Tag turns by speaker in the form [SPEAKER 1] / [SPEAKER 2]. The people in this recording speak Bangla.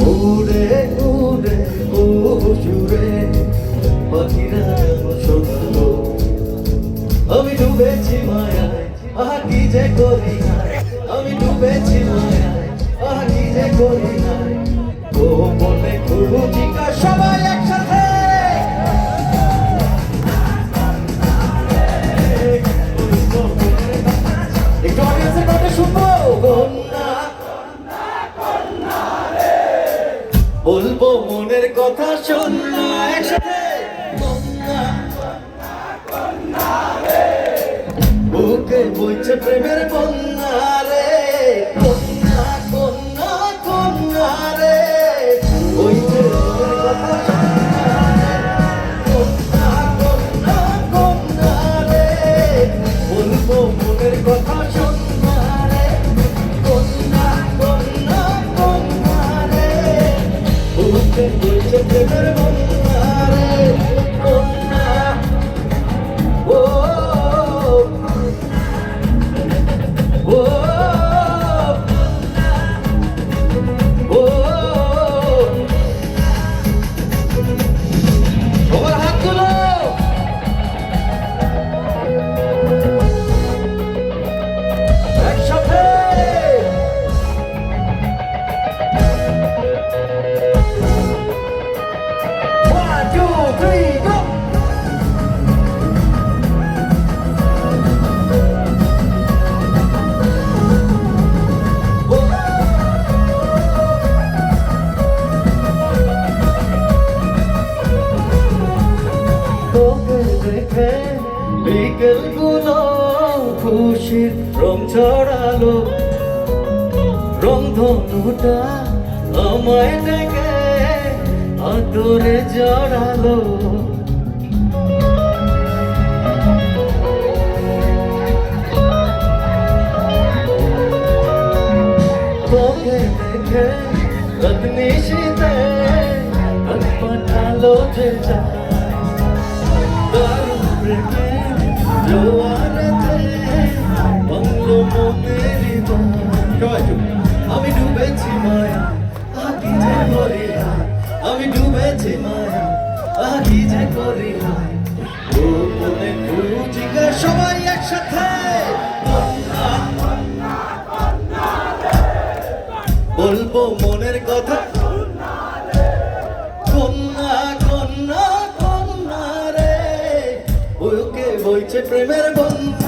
[SPEAKER 1] উড়ে উড়ে সুরে পাখিরা শোনালো আমি ডুবেছি মায়ায় আহা কি যে করি নাই আমি ডুবেছি মায়ায় আহা কি যে করি নাই ও বলে খুঁজিকা সবাই একসাথে একটু অডিয়েন্সের কথা শুনবো বলবো মনের কথা শোন না একসাথে বুকে বইছে প্রেমের বন্যা রে কন্যা কন্যা কন্যা রে বইছে মনের কথা কন্যা কন্যা কন্যা রে বলবো মনের কথা শোন না রে কন্যা কন্যা কন্যা রে বুকে বইছে প্রেমের বন্যা রে কন্যা ও বিকেলগুলো খুশির রং ছড়ালো রংধনুটা আমায় ডেকে আদরে জড়ালো তোকে দেখে রাত নিশীতে রাত পাঠালো যে যায় আমি ডুবেছি মায়া কি যে করি আমি ডুবেছি মায়া কি যে করি খুঁজিকা সবাই একসাথে বলবো মনের কথা কন্যা কন্যা কন্যা রে বুকে বইছে প্রেমের বন্ধ